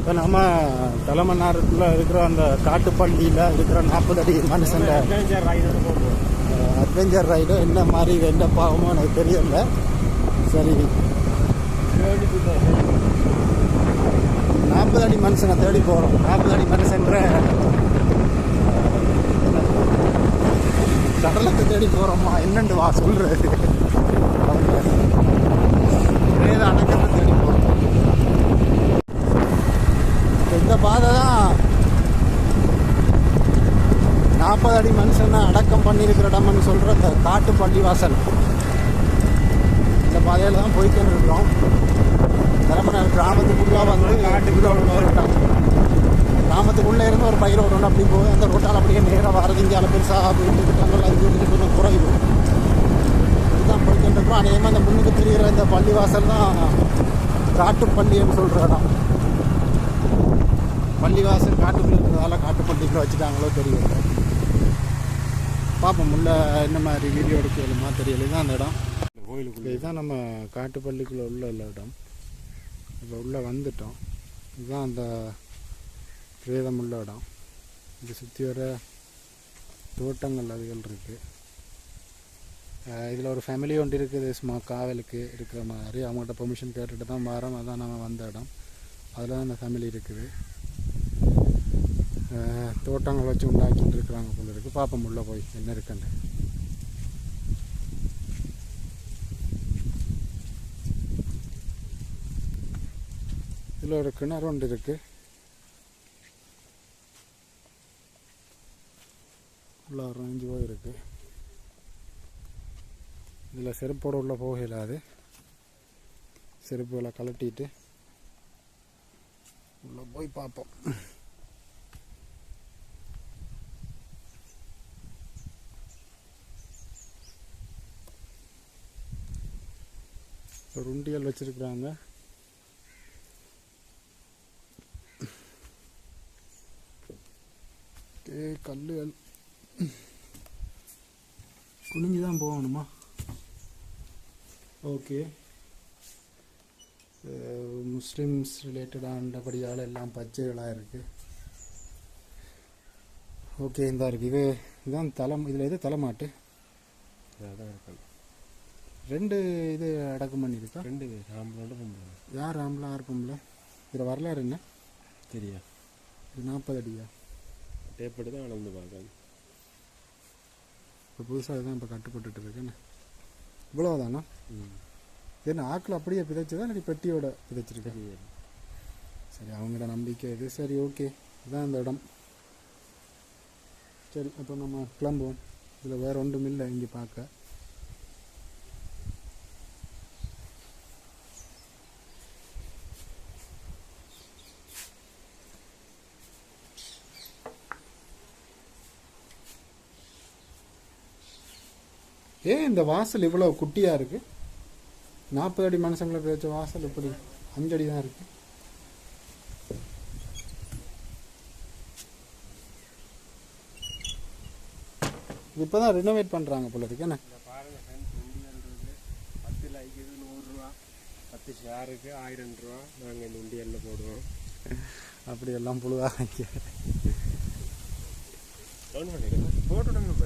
இப்போ நம்ம தலைமன்னாருக்குள்ளே இருக்கிற அந்த காட்டுப்பள்ளியில் இருக்கிற 40 அடி மனுஷன் அட்வென்ச்சர் ரைடு என்ன மாதிரி என்ன பாவமோ எனக்கு தெரியல. சரி, 40 அடி மனுஷனை தேடி போகிறோம். 40 அடி மனுஷன்ற சடலத்தை தேடி போகிறோமா என்னண்டு வா சொல்கிறது. வேத அடக்கத்தை தேடி போகிறோம். இந்த பாதை தான் 40 அடி மனுஷனை அடக்கம் பண்ணியிருக்கிற இடம்னு சொல்கிற இந்த காட்டு பள்ளிவாசல். இந்த பாதையில் தான் போய்ட்டு இருக்கிறோம். தலைமன்னார் கிராமத்துக்குள்ளே வந்து காட்டுக்குள்ளே ஒரு இடம், கிராமத்துக்குள்ளே இருந்து ஒரு பயிர் ரோடு அப்படி போய் அந்த ரோட்டால் அப்படியே நேராக வரது. இந்தியாவில் பெருசாக வீட்டுக்கிட்டாங்க, அது கொஞ்சம் குறைவு. இதுதான் போய்ட்டு இருக்கிறோம். அதேமாதிரி அந்த முன்னுக்கு தெரிகிற இந்த பள்ளிவாசல் தான் காட்டுப்பள்ளின்னு சொல்கிற இடம். பள்ளிவாசல் காட்டுக்குள்ள இருக்கிறதால காட்டுப்பள்ளிக்குள்ள வச்சுட்டாங்களோ தெரியல. பார்ப்போம் உள்ள என்ன மாதிரி வீடியோ எடுக்கலுமா தெரியல. இதுதான் அந்த இடம், கோயிலுக்குள்ளே. இதுதான் நம்ம காட்டுப்பள்ளிக்குள்ளே உள்ள இடம். இப்போ உள்ளே வந்துட்டோம். இதுதான் அந்த பிரேதம் உள்ள இடம். இது சுற்றி வர தோட்டங்கள் அதுகள் இருக்குது. இதில் ஒரு ஃபேமிலி ஒன்று இருக்குது, சும்மா காவலுக்கு இருக்கிற மாதிரி. அவங்கள்ட்ட பெர்மிஷன் கேட்டுட்டு தான் வரோம். அதான் நம்ம வந்த இடம். அதில் தான் அந்த ஃபேமிலி இருக்குது. தோட்டங்கள் வச்சு உண்டாக்கிட்டு இருக்கிறாங்க போல இருக்குது. பார்ப்போம் உள்ளே போய் என்ன இருக்குன்னு. இதில் ஒரு கிணறு ஒன்று இருக்குது. உள்ள ஒரு 5 போய் இருக்குது. இதில் செருப்போடு உள்ளே போக இல்லாது. செருப்புகளை கலட்டிட்டு உள்ளே போய் பார்ப்போம். ஒரு உண்டியல் வச்சிருக்கிறாங்க. கல்லுகள் குனிஞ்சு தான் போகணுமா? ஓகே. முஸ்லிம்ஸ் ரிலேட்டடானபடியால் எல்லாம் பச்சைகளாக இருக்குது. ஓகே, இந்த இருக்குது. இதுதான் இதில் எது தலைமாட்டு? அதான் இருக்கு. 2 இது அடக்கம் பண்ணியிருக்கா? 2 ஆம்பளோட பொம்பளை. யார் ஆம்பளை யார் பொம்பளை? இதில் வரலாறு என்ன தெரியா? இது 40 அடியா? டேப்படி தான் அளந்து பார்க்கணும். இப்போ புதுசாக தான் இப்போ கட்டுப்பட்டு இருக்குன்னு. இவ்வளோதானா? ஏன்னா ஆக்கில் அப்படியே பிதைச்சதா இல்லை பெட்டியோட பிதைச்சிருக்கேன்? சரி, அவங்களோட நம்பிக்கை இது. சரி, ஓகே. இதுதான் அந்த இடம். சரி, அப்போ நம்ம கிளம்புவோம். இதில் வேறு ஒன்றும் இல்லை இங்கே பார்க்க. ஏன் இந்த வாசல் இவ்வளோ குட்டியாக இருக்குது? 40 அடி மனுஷங்களை வச்ச வாசல் இப்படி 5 அடி தான் இருக்குது. இப்போ தான் ரினோவேட் பண்ணுறாங்க போல இருக்கு. என்ன பாருங்கள் ஃப்ரெண்ட்ஸ், உண்டியல் இருக்குது. 10 லைக்குது 100 ரூபா, 10 ஷேருக்கு 1000 ரூபா. நாங்கள் இந்த உண்டியலில் போடுவோம். அப்படியெல்லாம் புழுவாக போட்டுவிடுங்க.